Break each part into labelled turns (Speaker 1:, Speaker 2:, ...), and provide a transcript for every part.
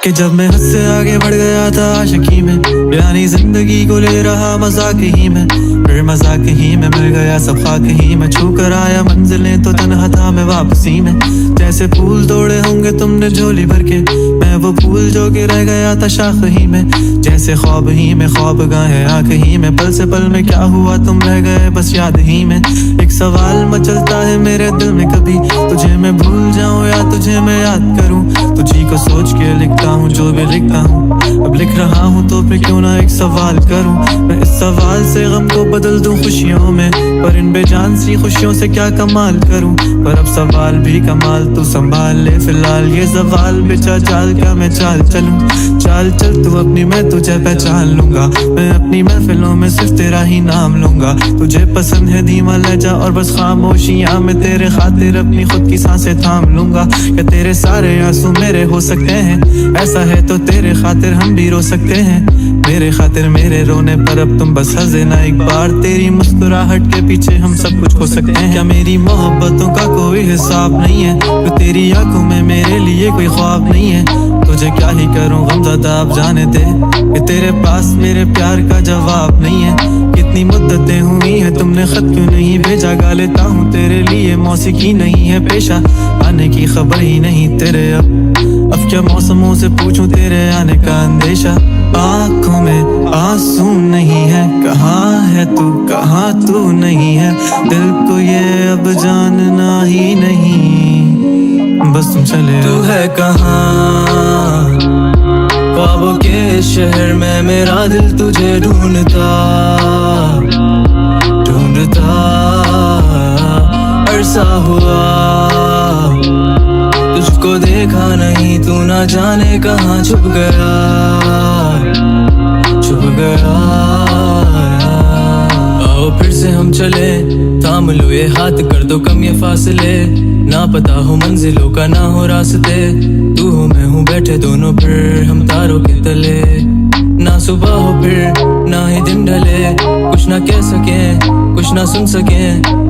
Speaker 1: कि जब मैं हद से आगे बढ़ गया था आशिकी में, यानी जिंदगी को ले रहा मजाक ही में, फिर मजाक ही में मिल गया सब खाक ही में। छू कर आया मंजिलें तो तन्हा था मैं वापसी में। जैसे फूल तोड़े होंगे तुमने झोली भर के, मैं वो फूल जो कि रह गया था शाख ही में। जैसे ख्वाब ही में ख्वाब गाए आँख ही में, पल से पल में क्या हुआ तुम रह गए बस याद ही में। एक सवाल मचलता है मेरे दिल में, कभी तुझे मैं भूल जाऊं या तुझे मैं याद करूं। तुझी को सोच के लिखता हूँ जो भी लिखता हूँ, अब लिख रहा हूँ तो फिर क्यों ना एक सवाल करूं। मैं इस सवाल से गम को बदल दूं खुशियों में, पर इन बेजान सी खुशियों से क्या कमाल करूं। पर अब सवाल भी कमाल तू संभाल ले फिलहाल, ये सवाल बेचा चाल क्या मैं चाल चलूं। चाल चल तू अपनी मैं तुझे पहचान लूंगा, मैं अपनी महफिलों में सिर्फ तेरा ही नाम लूंगा। तुझे पसंद है धीमा लहजा और बस खामोशियां, मैं तेरे खातिर अपनी खुद की सांसें थाम लूंगा। क्या तेरे सारे आंसू मेरे हो सकते हैं, ऐसा है तो तेरे खातिर हम भी रो सकते हैं। मेरे खातिर मेरे रोने पर अब तुम बस हंस देना एक बार, तेरी मुस्कुराहट के पीछे हम सब कुछ खो सकते हैं। क्या मेरी मोहब्बतों का कोई हिसाब नहीं है, तो तेरी आंखों में मेरे लिए कोई ख्वाब नहीं है। तुझे क्या ही करूं गमज़दा अब जाने दे, कि तेरे पास मेरे प्यार का जवाब नहीं है। कितनी मुद्दतें हुई हैं तुमने खत क्यों नहीं भेजा, गा लेता हूँ तेरे लिए मौसीकी नहीं है पेशा। आने की खबर ही नहीं तेरे अब क्या मौसमों से पूछूं तेरे आने का अंदेशा। आँखों में आंसू नहीं है, कहाँ है तू कहाँ तू नहीं है। दिल को ये अब जानना ही नहीं, बस तुम चले तू है कहाँ। ख्वाबों के शहर में मेरा दिल तुझे ढूंढता ढूंढता अरसा हुआ, तुझको देखा नहीं तू ना जाने कहाँ छुप गया छुप गया। आओ फिर से हम चले, थाम लो ये हाथ कर दो कम ये फासले। ना पता हो मंजिलों का ना हो रास्ते, तू हो मैं हूँ बैठे दोनों फिर हम तारों के तले। ना सुबह हो फिर ना ही दिन ढले, कुछ ना कह सके कुछ ना सुन सके,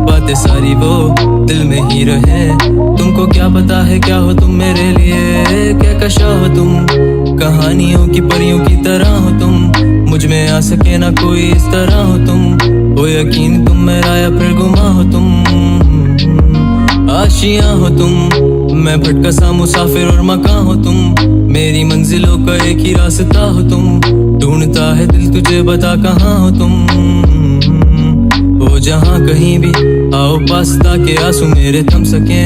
Speaker 1: बातें सारी वो दिल में ही रहे। तुमको क्या पता है क्या हो तुम मेरे लिए, क्या कशा हो तुम कहानियों की परियों की तरह हो तुम। मुझ में आ सके ना कोई इस तरह हो तुम, हो यकीन तुम मेरा या फिर गुमा हो तुम। आशियां हो तुम मैं भटका सा मुसाफिर और मकान हो तुम, मेरी मंजिलों का एक ही रास्ता हो तुम। ढूंढता है दिल तुझे बता कहाँ हो तुम, हो जहाँ कहीं भी आओ पास ताकि आंसू मेरे थम सके।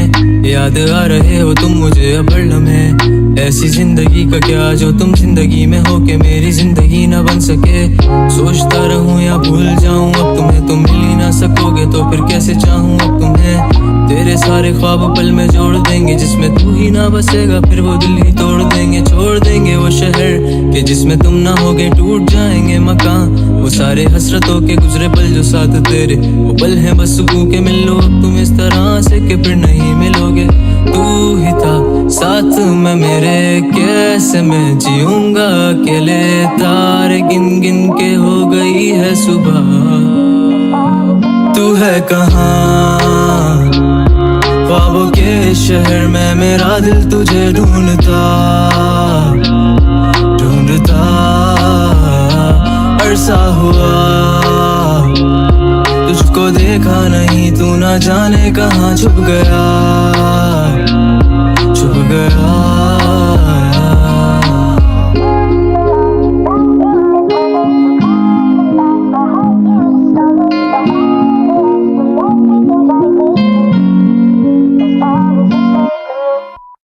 Speaker 1: याद आ रहे हो तुम मुझे अब हर लम्हे, ऐसी जिंदगी का क्या जो तुम जिंदगी में हो के मेरी जिंदगी ना बन सके। सोचता रहूं या भूल जाऊं अब तुम्हें, तुम मिल ही ना सकोगे तो फिर कैसे चाहूं अब तुम्हें। तेरे सारे ख्वाब पल में जोड़ देंगे, जिसमें तू ही ना बसेगा फिर वो दिल ही तोड़ देंगे। छोड़ देंगे वो शहर के जिसमें तुम ना होगे, टूट जाएंगे मकान वो सारे हसरतों के गुजरे पल जो साथ तेरे वो पल हैं बस सुकून के। मिल लो अब तुम इस तरह से कि फिर नहीं मिलोगे। तू ही था साथ में मेरे, कैसे मैं जीऊंगा अकेले। तारे गिन गिन के हो गई है सुबह, तू है कहाँ। ख्वाबों के शहर में मेरा दिल तुझे ढूंढता ढूंढता अरसा हुआ, तुझको देखा नहीं तू ना जाने कहाँ छुप गया छुप गया।